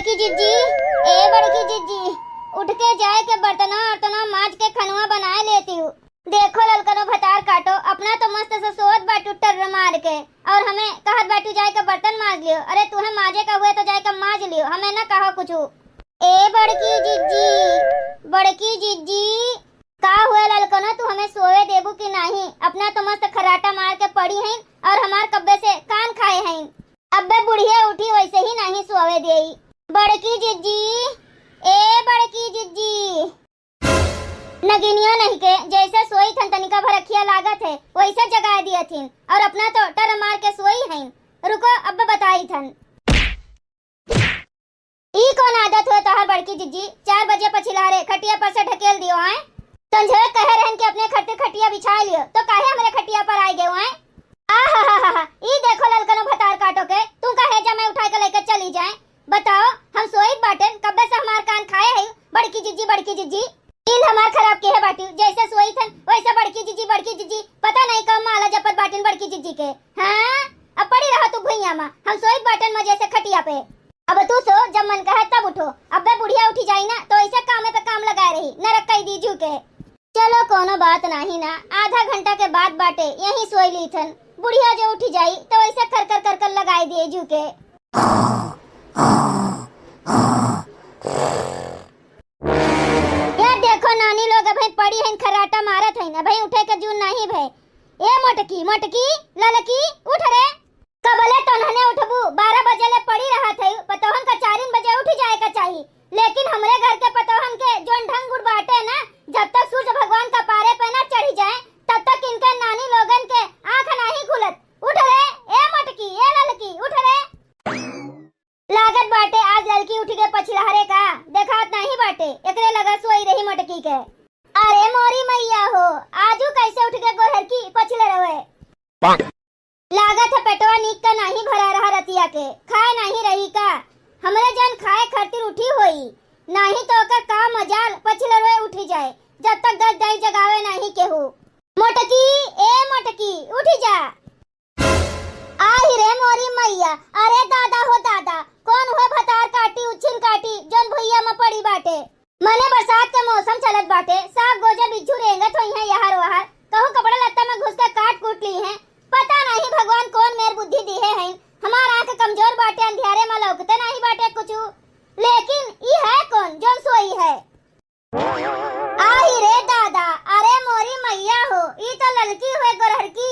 बड़की जिज्जी, ए बड़की जिज्जी, उठ के जाए के बर्तना वर्तना माज के खनवा बनाए लेती हूँ। देखो ललकनो भतार काटो, अपना तो मस्त से सोत बाटू टर मार के, और हमें कहत बाटू जाए के बर्तन माज लियो। अरे तुम्हें माजे का हुए तो जाए के माज लियो, हमें ना कहो कुछ। ए बड़की जिज्जी, बड़की जिज्जी, का हुए ललकनो, तू हमें सोए देबू की नहीं? अपना तो मस्त खराटा मार के पड़ी हैं और हमार कब्बे से कान खाए हैं। अब्बे बुढ़िया उठी वैसे ही नहीं सोवे देई। बड़की जिज्जी, ए बड़की जिज्जी, नगिनियो नहीं के जैसे सोई थन तनिका भर अखिया लागत है वैसे जगा दिया थीन और अपना तो टर मार के सोई हैं। रुको अब बताई थन। ई कौन आदत हो तोहर बड़की जिज्जी? 4 बजे पछिलारे खटिया पर से ढकेल दियो हैं। संझे कह रहन के अपने खट्टे खटिया बिछा लियो तो काहे हमरे खटिया पर आई गए हैं? आहा ई देखो ललकनो भतार काटो के, तू कहे जा मैं उठा के लेकर चली जाए? बताओ हम सोई बाटन कब्बे से हमार कान खाए हैं। बड़की जिज्जी, बड़की जिज्जी, नींद हमार खराब के है बाटी, जैसे सोई थन वैसे बड़की जिज्जी पता नहीं कब माला जपत बाटिन बड़की जिज्जी के। हां अब पड़ी रहा तू भुइया में, हम सोई बाटन मजे से खटिया पे। अब तू सो, जब मन कहे तब उठो। अबे बुढ़िया उठी जाई ना तो ऐसे कामे पे काम लगाए रही, नरक कई दीजू के। चलो कोनो बात नहीं ना, आधा घंटा के बाद बाटे यही सोई ली थन। बुढ़िया जो उठी जाई तो ऐसे कर कर लगाई दिए जू के। यार देखो नानी लोग भाई पड़ी हैं खराटा मारत है ना भाई, उठे के जून नहीं भाई। ए मोटकी मोटकी ललकी उठ रे, कबले तोहने उठबू? 12 बजे ले पड़ी रहा थे, पतोहन का 4 बजे उठ जाए का चाहिए। लेकिन हमरे घर के पतोहन के जोन ढंग गुड़ बाटे ना, जब तक सूरज भगवान का पारे पे ना चढ़ी जाए तब तक इनके नानी लोगन के आंख नहीं खुलत। उठ रे ए मोटकी, ए ललकी उठ रे। लागत बाटे आज ललकी उठ के पछिलहरे का देखात नहीं बाटे, एकरे लगा सोई रही मोटकी के। अरे मोरी मैया हो, आजू कैसे उठ के गोहर की पछिले रहे? लागत है पेटवा नीक का नहीं भरा रहा रतिया के, खाए नहीं रही का? हमरे जन खाए खातिर उठी होई, नहीं तो ओकर का मजाल पछिले रोए उठी जाए जब तक 10 दाई जगावे नहीं केहू। मोटकी ए मोटकी उठी जा। आई रे मोरी मैया, अरे दादा हो दादा, कौन हुए भतार काटी उछिन काटी जन भुइया में पड़ी बाटे? मने बरसात के मौसम चलत बाटे, सब गोजा बिच्छू रेंगत होई है यहार वहार, कहूं कपड़ा लत्ता में घुस के काट कूट ली है। पता नहीं भगवान कौन मेर बुद्धि दिए हैं। हमार आंख कमजोर बाटे, अंधियारे में लौकते नहीं बाटे कुछ। लेकिन ई है कौन जोन सोई है? आई रे दादा, अरे मोरी मैया हो, ई तो ललकी हुए गोरहर की।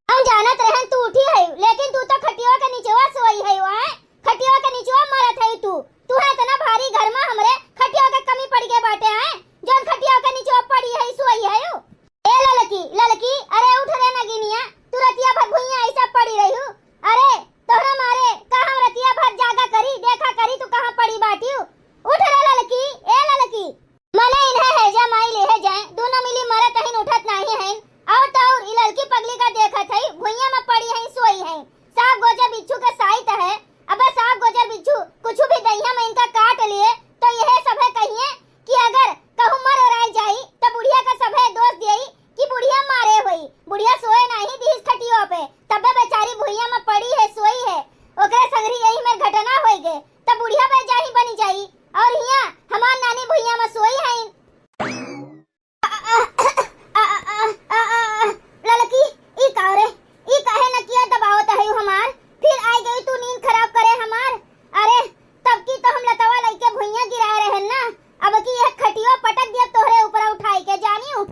हम जानत रहन तू उठी है, लेकिन तू तो खटिया के नीचेवा सोई है। वहां खटिया के नीचेवा मरत है तू है इतना भारी घर में हमरे खटिया के कमी पड़ गए बाटे हैं जोन खटिया के नीचेवा पड़ी है सोई है। ए ललकी ललकी, अरे उठ रे नगिनिया, तू रतिया भर भुइया ऐसा पड़ी रही हूँ? अरे तोहरा मारे कहां रतिया भर जागा करी देखा करी तू कहां पड़ी बाटी? उठ रे ललकी, ए ललकी, मने इन्हें है जा माई ले है जाए, दोनों मिली मरत हइन उठत नहीं हइन। और तो और ई ललकी पगली का देखत है भुइया में पड़ी है सोई है। साग गोजा बिच्छू के साइट है। अबे साग गोजा बिच्छू कुछ भी दहिया में इनका काट लिए तो यह सब है कहिए कि अगर कहूं मर रह जाई तो बुढ़िया का सब है दोष देई कि बुढ़िया मारे हुई। बुढ़िया सोए नहीं दी खटियो पे, तबे बेचारी भुइया में पड़ी है सोई है। ओकरे संगरी यही में घटना होई गे तब बुढ़िया बेचारी बनी जाई और हिया हमार नानी भुइया में सोई है। ललकी ई कारे ई काहे न किया दबावत है हमार? फिर आई गई तू नींद खराब करे हमार। अरे तब की तो हम लतवा लइके भुइया गिरा रहे ना, अब की यह खटियो पटक दिया तोहरे ऊपर उठाई के जानियो।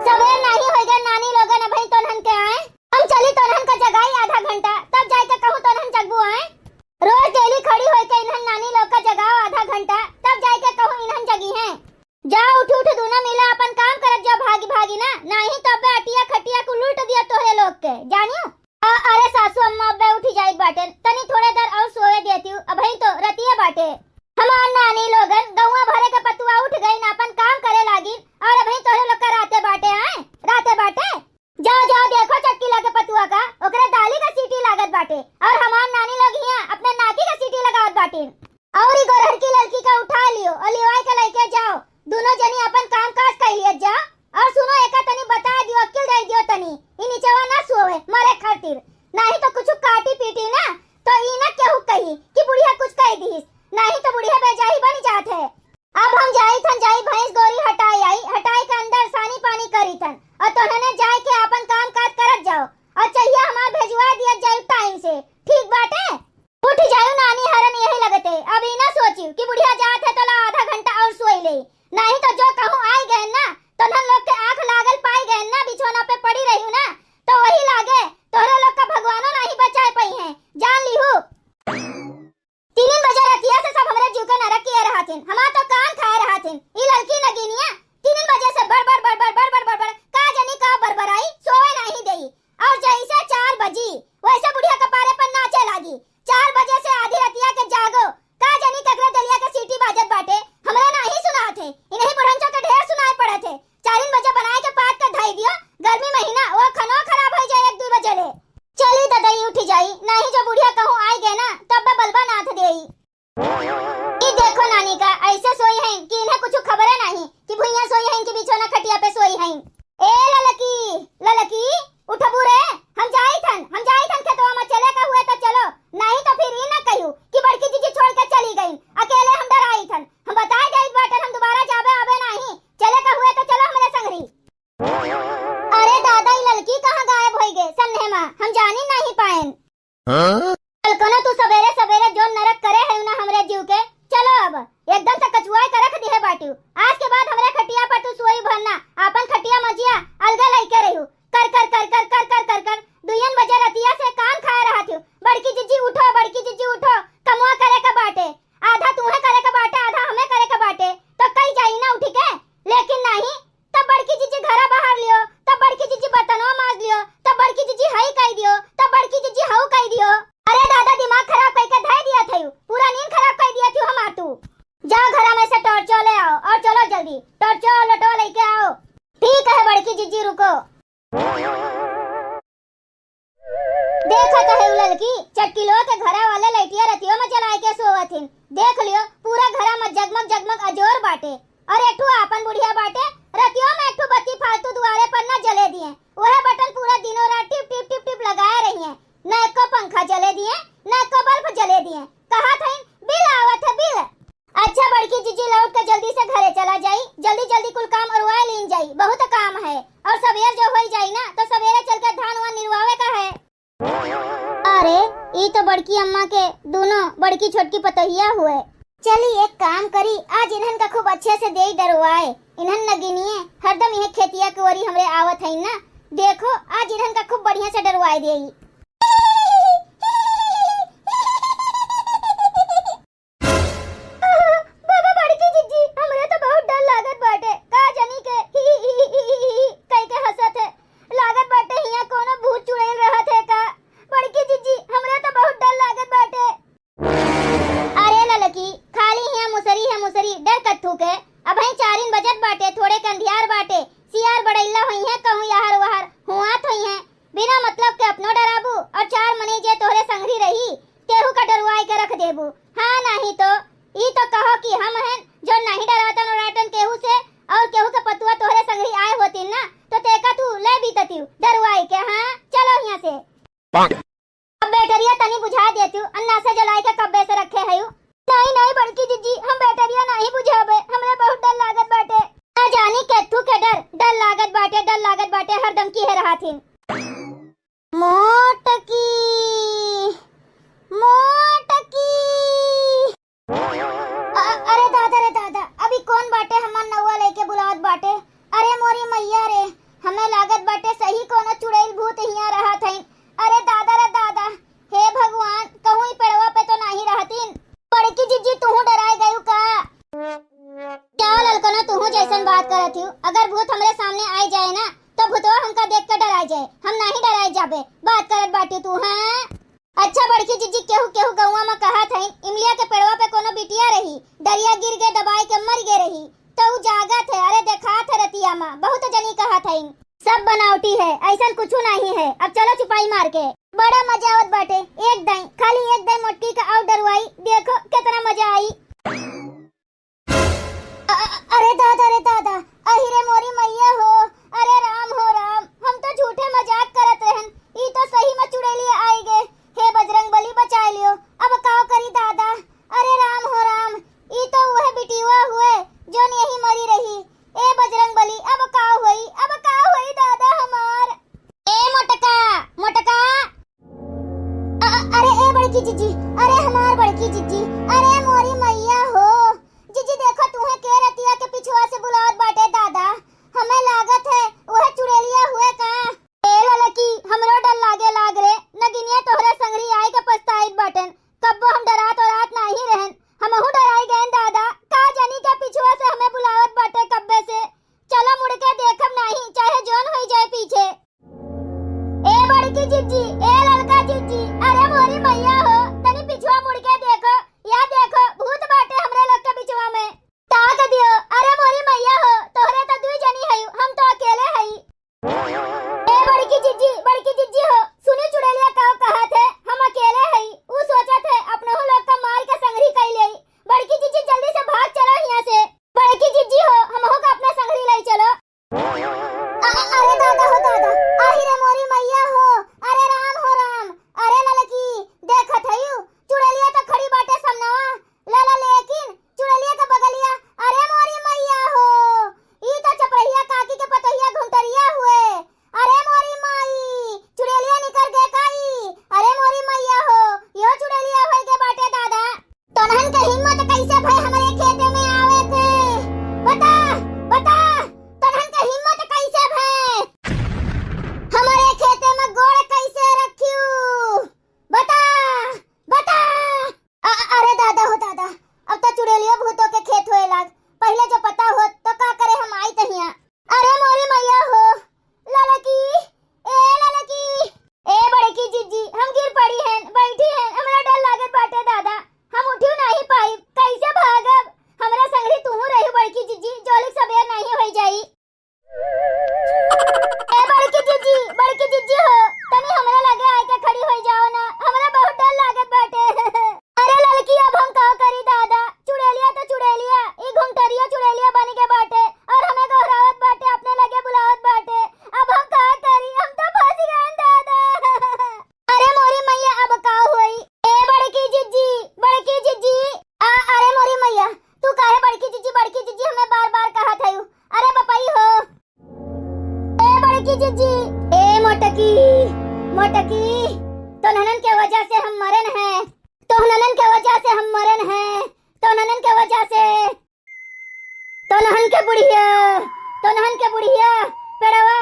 सवेर नहीं होएगा नानी लोगन भाई तोनहन के आए, हम चली तोनहन का जगाई आधा घंटा तब जाके कहूं तोनहन जगबू आए। रोज डेली खड़ी होई के इन्हन नानी लोग का जगाओ आधा घंटा तब जाके कहूं इन्हन जगी हैं। जा उठ उठ दोनों मिला अपन काम करत जा भागी भागी ना, नहीं तो अबे अटिया खटिया को लूट दिया तोहरे लोग के जानियो। अरे सासू अम्मा अबे उठी जाई बाटे, तनी थोड़े देर और सोए देती हूं, अबही तो रतिया बाटे। हमार नानी लोगन गौवा भरे के पतुआ उठ गई ना अपन काम करे लागी और अबही तोहरे लोग का राते बाटे आए राते बाटे। जाओ जाओ देखो चक्की लगे पतुआ का, ओकरे दाली का सीटी लागत बाटे और हमार नानी लोग हिया अपने नाती का सीटी लगावत बाटे। और ई गोरहर की लड़की का उठा लियो और लिवाई के लेके जाओ, दोनों जनी अपन काम काज कर लिया जा। और सुनो एका तनी बता दियो, अक्ल दे दियो तनी, ई नीचेवा ना सोवे मरे खातिर, नहीं तो कुछ काटी पीटी ना तो ई ना केहू कही कि बुढ़िया कुछ कह दीस। कल तू सवेरे सवेरे जो नरक करे है ना हमरे जीव के, चलो अब एकदम से कचुआई कर रख दी है बाटू। आज के बाद हमरे खटिया पर तू सोई भरना, अपन खटिया मजिया अलगा लइके रहू। कर कर कर कर कर कर कर कर दुयन बजे रतिया से कान खा रहा थी। बड़की जीजी उठो, बड़की जीजी उठो, कमुआ करे का बाटे, आधा तुम्हें करे का बाटे, आधा हमें करे का बाटे, तो कई जाई ना उठी के। लेकिन नहीं, तब बड़की जीजी घरा बाहर लियो, तब बड़की जीजी बर्तनों मांज लियो, तब बड़की जीजी हई कह दियो, तब बड़की जीजी हऊ कह दियो। अरे दादा दिमाग खराब करके धय दिया था, पूरा नींद खराब कर दिया थी हमार तू। जाओ घरा में से टॉर्चो ले आओ और चलो जल्दी टॉर्चो लटो लेके आओ। ठीक है बड़की जीजी रुको। देखो तो है लड़की चटकिलो के घरा वाले लइटिया रतियों में चलाए के सोवथिन। देख लियो पूरा घरा में जगमग जगमग अजोर बाटे, और एकठू आपन बुढ़िया बाटे रतियों में एकठू बत्ती फालतू दुआरे पर न जले दिए। वह बटन पूरा दिनों रात टिप टिप टिप टिप लगाए रही है, न एको पंखा जले दिए न एको बल्ब जले दिए। कहा था बिल आवत है बिल। अच्छा बड़की जीजी लौट के जल्दी से घरे चला जाई, जल्दी जल्दी कुल काम अरवा लीन जाई, बहुत काम है। और सवेर जो हो जाई ना तो सवेरे चल के धान वान निरवावे का है। अरे ये तो बड़की अम्मा के दोनों बड़की छोटकी पतोहिया हुए। चली एक काम करी, आज इन्हन का खूब अच्छे से देई डरवाए। इन्हन नगिनिए हरदम यह खेतिया के वरी हमरे आवत है ना, देखो आज इन्हन का खूब बढ़िया से डरवाए देई। बाबा बड़की जीजी हमरे तो बहुत डर लागत बाटे, का जानी के कई के हंसत है, लागत बाटे हिया कोनो भूत चुड़ैल रहत है का। बड़की जीजी हमरे तो बहुत डर लागत बाटे। अरे ललकी खाली हिया मुसरी डर कथू के। अब ही 4 बजत बाटे, थोड़े कंधियार बाटे, सियार बड़ैला होई है कहूं यार वहार हुआत होई है। बिना मतलब के अपनो डराबू और 4 मनी जे तोहरे संगरी रही केहू का डरवाई के रख देबू। हां नहीं तो ई तो कहो कि हम हैं जो नहीं डरातन उड़ाटन केहू से, और केहू के पतुआ तोहरे संगरी आए होती ना तो तेका तू ले बीतती डरवाई के। हां चलो यहां से। अब बैटरिया तनी बुझा देती अन्ना से जलाई के कब्बे से रखे है। नहीं नहीं बड़की जीजी हम बैटरिया नहीं बुझाबे, हमरे बहुत डर लागत बाटे। ना जानी केथू के डर लागत बाटे हरदम की है रहा थी। मोटकी अरे दादा रे दादा अभी कौन बाटे हमार नौवा लेके बुलावत बाटे। अरे मोरी मैया रे हमें लागत बाटे सही कोनो चुड़ैल भूत हिया रहा था। अरे दादा रे दादा हे भगवान कहूं पेड़वा पे तो नहीं रहतीन। बड़की जीजी तू डराए गयू का? क्या ललकना तू जैसन बात करत हूँ, अगर भूत हमरे सामने आ जाए ना तो भूतवा हमका देख के डराए जाए, हम नहीं डराए जाबे। बात करत बाटी तू। हां अच्छा बड़की जीजी केहू गौवा में कहा था इमलिया के पेड़वा पे कोनो बिटिया रही, दरिया गिर के दबाई के मर गे रही तो उ जागा थे। अरे देखा थे रतिया में बहुत जनी कहा था सब बनावटी है, ऐसा कुछ नहीं है। अब चलो छुपाई मार के बड़ा मजा आवत बाटे। एक दाई खाली एक दाई मोटकी का और डरवाई देखो कितना मजा आई। अरे दादा अहिरे मोरी मैया हो, अरे राम हो राम हम तो झूठे मजाक करत रहन, ई तो सही में चुड़ैलिया आई गे। हे बजरंग बली बचा लियो, अब काओ करी दादा। अरे राम हो राम ई तो वह बिटिया हुए जो यही मरी रही। ए बजरंग बली अब काओ होई दादा हमार। ए मोटका अरे ए बड़की जीजी, अरे हमार बड़की जीजी, अरे मोरी मैया हो। जीजी देखो तुम्हें के रतिया के पिछुआ से बुलावत बाटे दादा, हमें लागत है वह चुड़ैलिया हुए का। ए ललकी हमरो डर लाग रे, नगिनिया तोहरे संगरी आए के पछताइत बाटन, कब्बो हम डरात और रात नहीं रहन, हमहू डराई गए दादा। का जानी के पिछुआ से हमें बुलावत बाटे कब्बे से, चलो मुड़ के देखब नहीं चाहे जोन हो जाए पीछे। ए बड़की जीजी, ए ललका जीजी, अरे मोरी मैया हो तनी पिछुआ मुड़ के देखो, या देखो भूत बाटे हमरे मरन हैं, तो ननन के वजह से हम मरन हैं, तो ननन के वजह से, तो नहन के बुढ़िया पेड़वा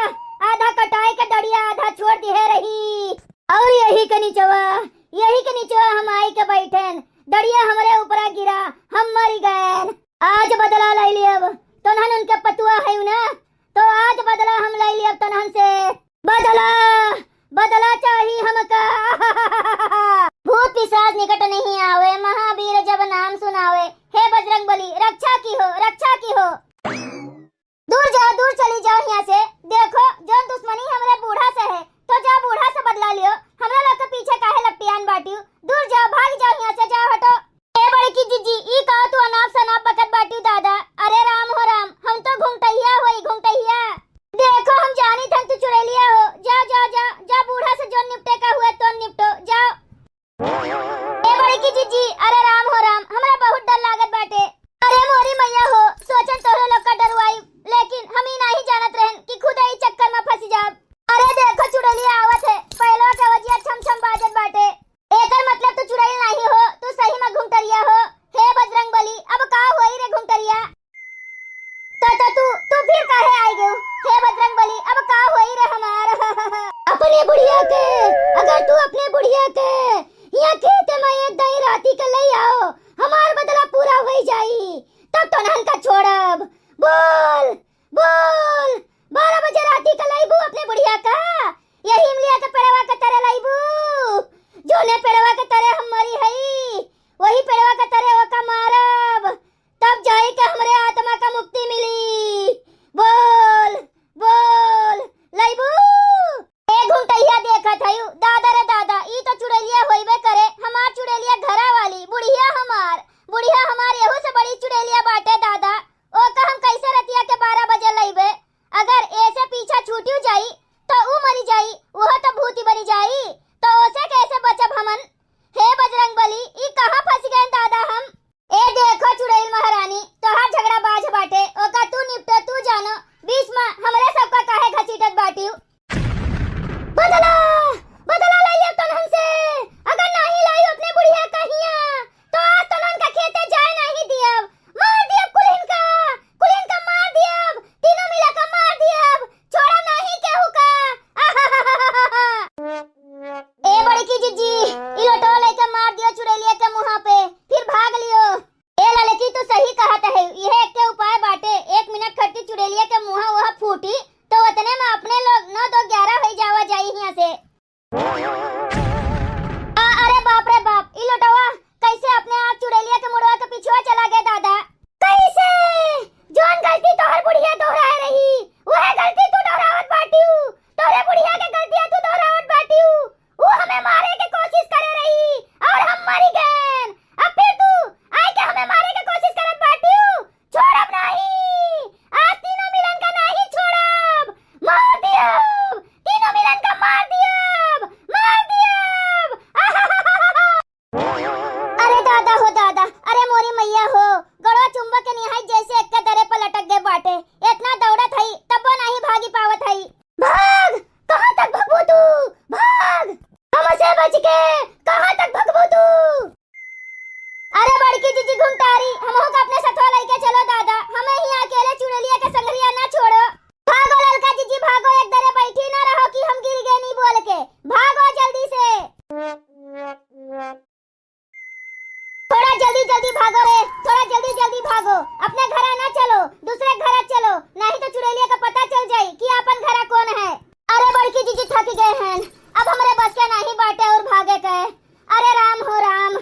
आधा कटाई के दड़िया आधा छोड़ दी है रही, और यही के नीचवा हम आई के बैठन, दड़िया हमारे ऊपर गिरा, हम मर गए। आज बदला ले लियब, तो नहन उनके पतुआ है ना, तो आज बदला हम ले लियब, तो नहन से बदला चाहिए हमका। भूत पिशाच निकट नहीं आवे, महावीर जब नाम सुनावे, हे बजरंग बली रक्षा की हो। दूर चली जाओ यहाँ से। देखो जौन दुश्मनी हमरे बूढ़ा से है, तो जा बूढ़ा से बदला लियो, हमरा लोग के पीछे काहे लपटियान बाटियो। दूर जाओ, भाग जाओ यहाँ से, जाओ हटो। ए बड़ी की जीजी ई कहो तू अनाप शनाप बकत बाटियो दादा। अरे राम हो राम, हम तो घुंघटैया देखो हम जानी थन तू चुड़ैलिया हो। जा बूढ़ा से जो निपटे का हुआ तो निपटो, जाओ। ए बड़ी की जीजी अरे राम हो राम, हमरा बहुत डर लागत बाटे। अरे मोरी मैया हो, सोचन तोहरे लोग का डरवाई, लेकिन हम ही नहीं जानत रहन कि खुद ही चक्कर में फंस जाब। अरे देखो चुड़ैलिया आवत है, पहलो के वजिया छम बाजत बाटे। एकर मतलब तू चुड़ैल नहीं हो, तू सही में घुंघटरिया हो। हे बजरंग बली अब का होई रे घुंघटरिया, तू फिर काहे आई गयो। हे बजरंग बली अब का होई रे हमार। अपने बुढ़िया के, अगर तू अपने बुढ़िया के यहाँ खेत में एक दही राती के ले आओ, हमार बदला पूरा हो जाई, तब तो नहन का छोड़ब। बोल 12 बजे राती का लाइबू अपने बुढ़िया का, यही इमलिया के पेड़वा के तरह लाइबू, जोने पेड़वा के तरह हम मरी हई, वही पेड़वा के तरह ओका मारब, तब जाई के हमरे आत्मा का मुक्ति मिली। बोल लाइबू। ए घुंघटैया देखत हई दादा रे दादा, ई तो चुड़ैलिया होइबे करे, हमार चुड़ैलिया घरा वाली बुढ़िया हमार एहू से बड़ी चुड़ैलिया बाटे दादा। ओका हम कैसे रतिया के 12 बजे लइबे, अगर ऐसे पीछा छूटियो जाई तो ऊ मरी जाई, वो तो भूती बनी जाई, तो ओसे कैसे बचब हमन। हे बजरंग बली ई कहां फंस गए दादा हम। ए देखो चुड़ैल महारानी तोहार झगड़ा बाज बाटे, ओका तू निपटे, तू जानो, बीच में हमरे सबका काहे घसीटत बाटियो। बदला लाइए तनहन से, अगर नहीं लाई अपने बुढ़िया कहिया तो आज तनहन का खेते जाए नहीं दियब, मार दियब कुलीन का मार दियब, तीनों मिला का मार दियब, छोड़ा नहीं केहू का। ए बड़ी की जीजी ई लोटो लेके मार दियो चुड़ैलिया के मुंह पे, फिर भाग लियो। ए लड़की तू सही कहत है, यह एक के उपाय बाटे, 1 मिनट खट्टी चुड़ैलिया के मुंह वह फूटी तो उतने में अपने लोग 9 2 11 हो जावा जाई यहाँ से। अरे बाप रे बाप, ई लोटवा कैसे अपने आप चुड़ैलिया के मुड़वा के पीछे चला गया दादा। कैसे जोन गलती तोहर बुढ़िया दोहराए रही, वह गलती तू दोहरावत बाटियो, तोरे बुढ़िया के गलतियां तू दोहरावत बाटियो, वो हमें मारे के कोशिश करे रही और हम मर गए, अब फिर तू आई के हमें मारे के कोशिश करत बाटियो। छोड़ब नहीं, आज तीनों मिलन का नहीं छोड़ब, मार दियब, तीनों मिलन का मार दियब। अरे दादा हो दादा, अरे मोरी मैया हो, गड़वा चुंबक के निहाई जैसे एक के दरे पर लटक गए बाटे, इतना दौड़त हई तब वो नहीं भागी पावत हई। भाग, कहां तक भगबू तू, भाग हमसे बच के, कहां तक भगबू तू। अरे बड़की जीजी घुंघटारी, हमहू का अपने सथवा लेके चलो दादा, हमें ही अकेले चुड़ैलिया के संगरिया ना छोड़ो। भागो ललका जीजी भागो, एक दरे बैठी ना रहो कि हम गिर गए नहीं बोल के, भागो जल्दी से, थोड़ा जल्दी भागो रे, थोड़ा जल्दी भागो, अपने घर ना चलो, दूसरे घर चलो, नहीं तो चुड़ैलिया का पता चल जाए कि अपन घर कौन है। अरे बड़की जीजी थक गए हैं, अब हमारे बस के नहीं बाटे और भागे के। अरे राम हो राम,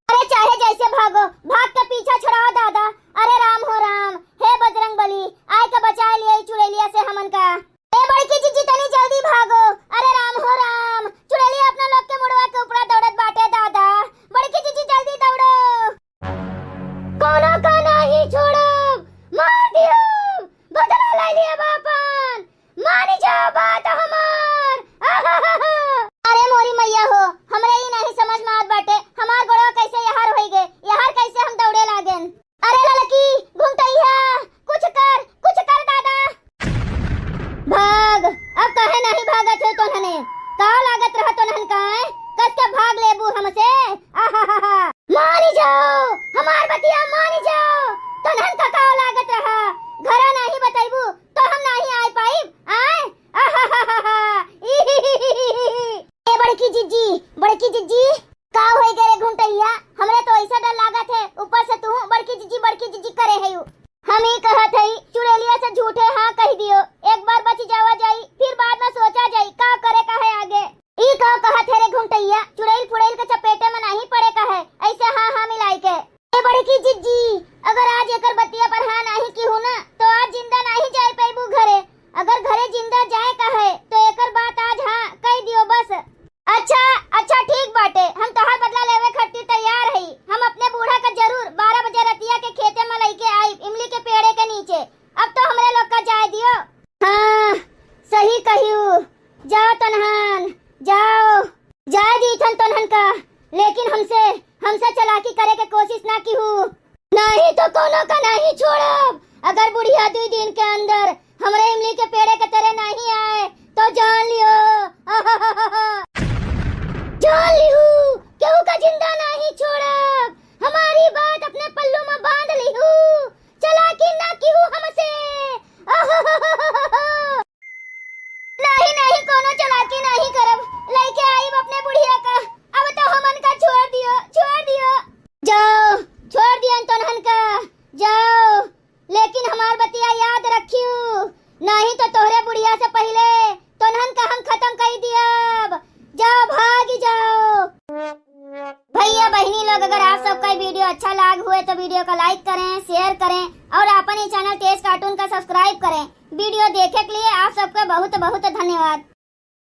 अरे चाहे जैसे भागो, भाग के पीछा छुड़ाओ दादा। अरे राम हो राम, हे बजरंग बली आय के बचा लिए चुड़ैलिया से हमन का। ए बड़की जीजी तनी जल्दी भागो, अरे राम हो राम, चुड़ैलिया अपना लोग के मुड़वा के ऊपर दौड़त बाटे दादा। बड़की जीजी जल्दी दौड़ो, कोनो का नहीं छोड़ो, मार दियो, बदला ले लिया बापन, मानी जाओ बात हमार। अरे मोरी मैया हो, हमरे ही नहीं समझ में आत बाटे, बुढ़िया मान जाओ तनहन का का लागत रहा घरा नहीं बताइबू तो हम नहीं आए पाइब आए आहाहाहा ए बड़की जिज्जी का होई गरे घुंटैया हमरे तो ऐसा डर लागत है ऊपर से तू बड़की जिज्जी करे है हम ही कहत हई चुड़ैलिया से झूठे हाँ कह दियो एक बार बच जावा जाई फिर बाद में सोचा जाई का करे का है आगे ई का कहत है रे घुंटैया चुड़ैल फुड़ैल के चपेटे में नहीं पड़े का है ऐसे हाँ मिलाई के ए बड़की जिज्जी अगर आज एकर बतिया पर हाँ नहीं की हूं ना तो आज जिंदा नहीं जाए पैबू घरे अगर घरे जिंदा जाए का है तो एकर बात आज हाँ कह दियो बस अच्छा ठीक बाटे हम तोहार बदला लेवे खातिर तैयार हई हम अपने बूढ़ा का जरूर 12 बजे रतिया के खेते में लेके आई इमली के पेड़े के नीचे अब तो हमरे लोग का जाए दियो हाँ सही कहियो जाओ तनहन जाओ जाए दी तनहन का लेकिन हमसे चालाकी करे के कोशिश ना की हूँ नहीं तो कोनो का नहीं छोड़ब अगर बुढ़िया 2 दिन के अंदर हमरे इमली के पेड़े के तरह नहीं आए तो जान लियो जान लिहू केहू का जिंदा नहीं छोड़ब हमारी बात अपने पल्लू में बांध लिहू चालाकी ना कीहू हमसे नहीं कोनो चालाकी नहीं करब लेके आईब अपने बुढ़िया का अब तो हमन का छोड़ दियो जाओ छोड़ दिया तोहन का जाओ लेकिन हमार बतिया याद रखियो नहीं तो तोहरे बुढ़िया से पहले तोहन का हम खत्म कर दियब जाओ भाग जाओ भैया बहनी लोग अगर आप सबका वीडियो अच्छा लग हुए तो वीडियो को लाइक करें शेयर करें और अपने चैनल तेज कार्टून का सब्सक्राइब करें वीडियो देखे के लिए आप सबका बहुत बहुत धन्यवाद।